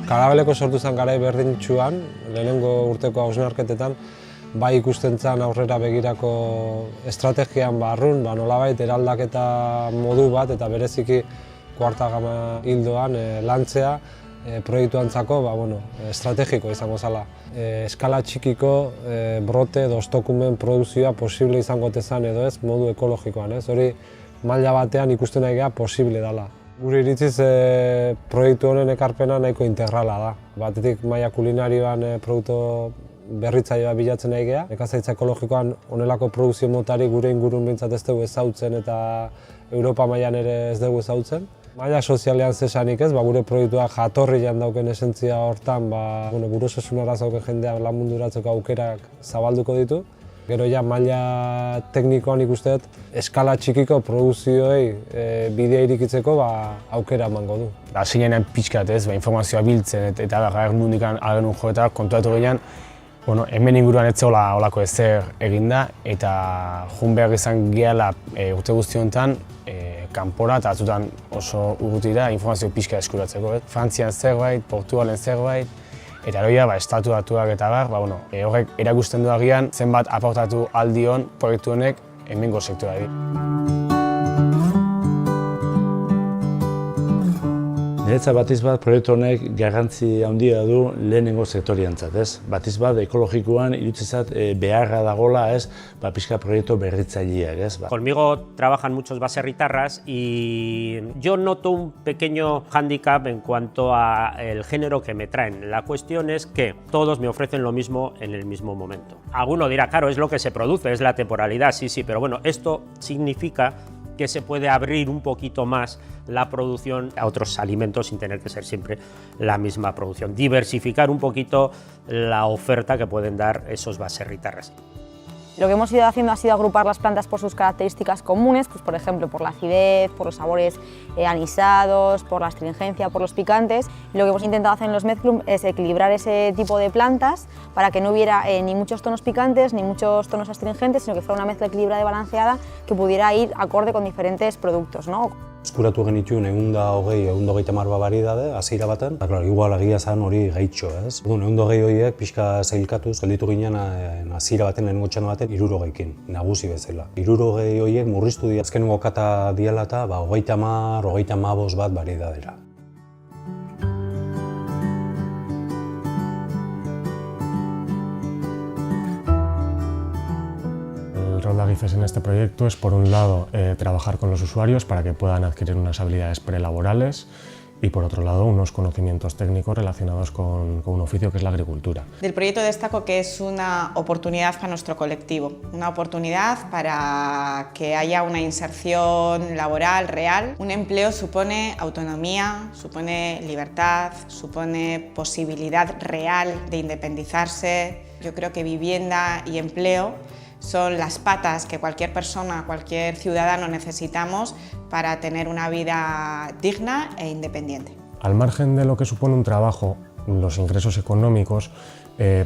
Karabeleko sortu zen garai berdintsuan, lehenengo urteko hausnarketetan, bai ikusten zen aurrera begirako estrategian barrun, nolabait eraldaketa modu bat eta bereziki kuarta gama hildoan lantzea proiektuantzako estrategiko izango zela. Eskala txikiko brote edo stokumen produzioa posible izango tezan edo ez modu ekologikoan. Hori maila batean ikusten nahi geha posible dela. Gure iritziz proiektu honen ekarpena nahiko integrala da. Batetik maila kulinarioan produktu berritzailea bilatzen nahi geha. Nekazaritza ekologikoan honelako produzio motari gure ingurun behintzat ez dugu ezautzen eta Europa mailan ere ez dugu ezautzen. Maila sozialean zesanik ez, gure proiektua jatorrian dauken esentzia hortan, gure osasun arazoak jendea lan munduratzeko aukerak zabalduko ditu. Gero maila teknikoan ikuste dut, eskala txikiko produzioei bidea irikitzeko aukera emango du. Hasieran pixkat ez, informazioa biltzen eta nondik agenun joetak kontuatu gehiago, hemen inguruan ez zegoela holako ezer eginda eta joan behar izan gehala urte guzti honetan kanpora eta atzutan oso urrutira informazio pixka eskuratzeko. Frantzian zerbait, Portugalen zerbait, eta eroia estatu batuak eta horrek erakusten du agian zenbat aportatu aldion proiektu honek hemengo sektorari. Niretzat batiz bat proiektu honek garrantzi handia du lehenengo sektoriantzat, ez? Batiz bat ekologikoan iruditzat beharra dagoela, ez? Pixka proiektu berritzaileak, ez? Conmigo trabajan muchos baserritarras y yo noto un pequeño hándicap en cuanto al género que me traen. La cuestión es que todos me ofrecen lo mismo en el mismo momento. Alguno dirá, claro, es lo que se produce, es la temporalidad, sí, pero bueno, esto significa que se puede abrir un poquito más la producción a otros alimentos sin tener que ser siempre la misma producción. Diversificar un poquito la oferta que pueden dar esos baserritarras. Lo que hemos ido haciendo ha sido agrupar las plantas por sus características comunes, pues por ejemplo por la acidez, por los sabores anisados, por la astringencia, por los picantes. Y lo que hemos intentado hacer en los Medklum es equilibrar ese tipo de plantas para que no hubiera ni muchos tonos picantes ni muchos tonos astringentes, sino que fuera una mezcla equilibrada y balanceada que pudiera ir acorde con diferentes productos, ¿no? Eskuratu genituen 120-130 variedade hasiera baten, eta igual egia zen hori gehitxo, ez? 120 horiek pixka zailkatuz gelditu ginen hasiera baten lehenengo txano baten 60ekin, nagusi bezala. 60 horiek murriztu dira azkenengo kata diela eta 30-35 bat variedadera. El rol de Agifes en este proyecto es, por un lado, trabajar con los usuarios para que puedan adquirir unas habilidades prelaborales y, por otro lado, unos conocimientos técnicos relacionados con un oficio que es la agricultura. Del proyecto destaco que es una oportunidad para nuestro colectivo, una oportunidad para que haya una inserción laboral real. Un empleo supone autonomía, supone libertad, supone posibilidad real de independizarse. Yo creo que vivienda y empleo son las patas que cualquier persona, cualquier ciudadano necesitamos para tener una vida digna e independiente. Al margen de lo que supone un trabajo, los ingresos económicos,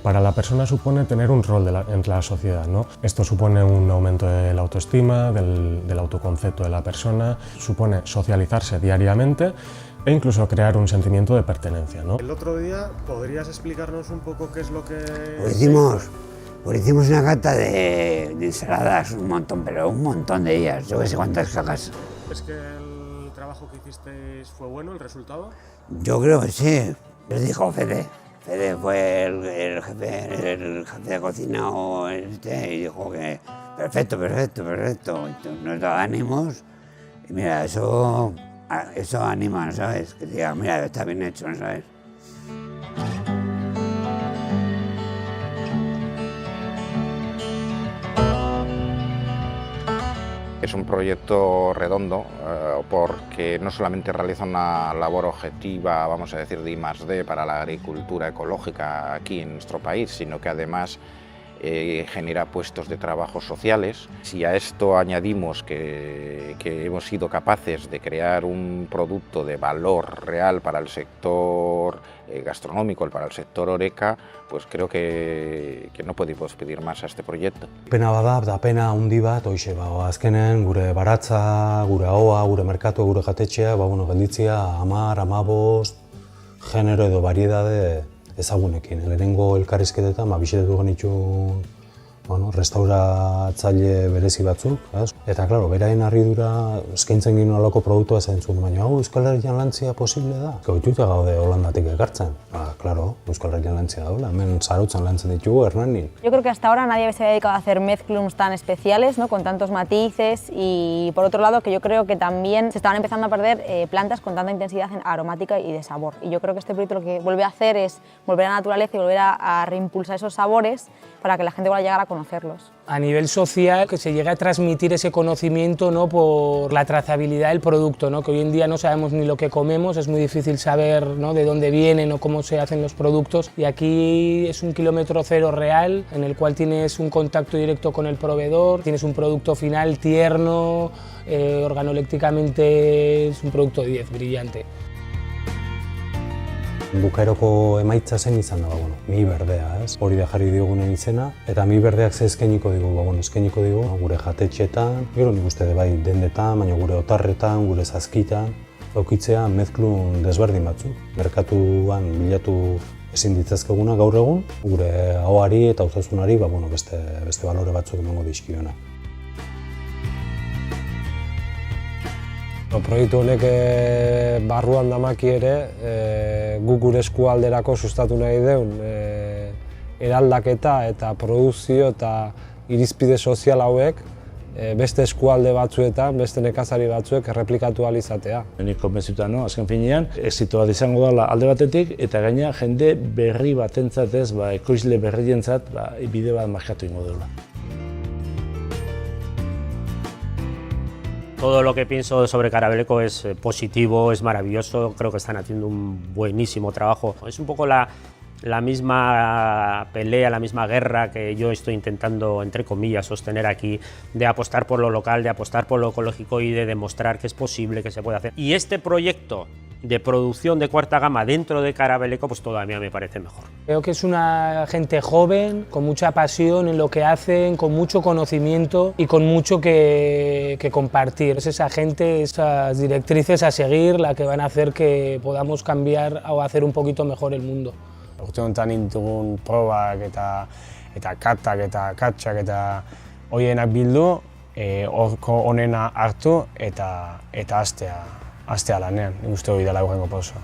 para la persona supone tener un rol en la sociedad, ¿no? Esto supone un aumento de la autoestima, del autoconcepto de la persona, supone socializarse diariamente e incluso crear un sentimiento de pertenencia, ¿no? El otro día, ¿podrías explicarnos un poco qué es lo que...? Pues hicimos una cata de ensaladas, un montón, pero un montón de ellas, yo que sé cuántas cajas. ¿Es que el trabajo que hicisteis fue bueno, el resultado? Yo creo que sí, les dijo Fede. Fede fue el jefe de cocina y dijo que perfecto. Nos da ánimos y mira, eso anima, ¿sabes? Que diga, mira, está bien hecho, ¿sabes? Es un proyecto redondo porque no solamente realiza una labor objetiva, vamos a decir, de I+D para la agricultura ecológica aquí en nuestro país, sino que además genera puestos de trabajo sociales. Si a esto añadimos que hemos sido capaces de crear un producto de valor real para el sector gastronómico, para el sector horeca, pues creo que no podemos pedir más a este proyecto. Pena bada, da pena handi bat, hoixe, azkenen gure baratza, gure ahoa, gure merkatu, gure jatetxea, gelditzea 10, 15 genero edo variedade ezagunekin. Lehenengo elkarrizketetan bisitatu genituen restauratzaile berezi batzuk, eta, klaro, beraien harridura eskaintzen ginen olako produktua zen zuen, baina hau Euskal Herrian lantzea posible da? Gautute gaude Holandatik ekartzen. Klaro, Euskal Herrian lantzea daula, hemen Zarautzen lantzen ditugu, Hernanin. Yo creo que hasta ahora nadie se había dedicado a hacer mezclums tan especiales, ¿no? Con tantos matices, y por otro lado que yo creo que también se estaban empezando a perder plantas con tanta intensidad aromática y de sabor. Y yo creo que este proyecto lo que vuelve a hacer es volver a la naturaleza y volver a reimpulsar esos sabores para que la gente pueda llegar a conocerlos. A nivel social, que se llegue a transmitir ese conocimiento, ¿no?, por la trazabilidad del producto, ¿no?, que hoy en día no sabemos ni lo que comemos, es muy difícil saber, ¿no?, de dónde vienen o cómo se hacen los productos, y aquí es un kilómetro cero real en el cual tienes un contacto directo con el proveedor, tienes un producto final tierno, organolépticamente es un producto 10, brillante. Bukaeroko emaitza zen izan da, mi berdea, hori da jarri diogunen izena, eta mi berdeak ze eskainiko digu, eskainiko digu gure jatetxetan, gero nik uste bai dendetan, baina gure otarretan, gure zazkitan, aukitzea mezklun desberdin batzuk. Merkatuan bilatu ezin ditzazkeguna gaur egun, gure ahoari eta osasunari beste balore batzuk emango dizkiona. Proiektu honek barruan damaki ere, guk gure eskualderako sustatu nahi deun eraldaketa eta produkzio eta irizpide sozial hauek beste eskualde batzuetan, beste nekazari batzuek erreplikatu ahal izatea. Nik konbentzuta, azken finean, exitoa izango dela alde batetik, eta gaina jende berri batentzat ekoizle berrientzat bide bat markatu ingo dela. Todo lo que pienso sobre Carabeleco es positivo, es maravilloso, creo que están haciendo un buenísimo trabajo. Es un poco la misma pelea, la misma guerra que yo estoy intentando, entre comillas, sostener aquí, de apostar por lo local, de apostar por lo ecológico y de demostrar que es posible, que se puede hacer. Y este proyecto de producción de cuarta gama dentro de Carabeleco, pues todavía me parece mejor. Creo que es una gente joven, con mucha pasión en lo que hacen, con mucho conocimiento y con mucho que compartir. Es esa gente, esas directrices a seguir, la que van a hacer que podamos cambiar o hacer un poquito mejor el mundo. Urte honetan ditugun probak eta katak eta katxak eta horienak bildu, horko onena hartu eta astea lanean. Nik uste hori dela aurrengo pausoa.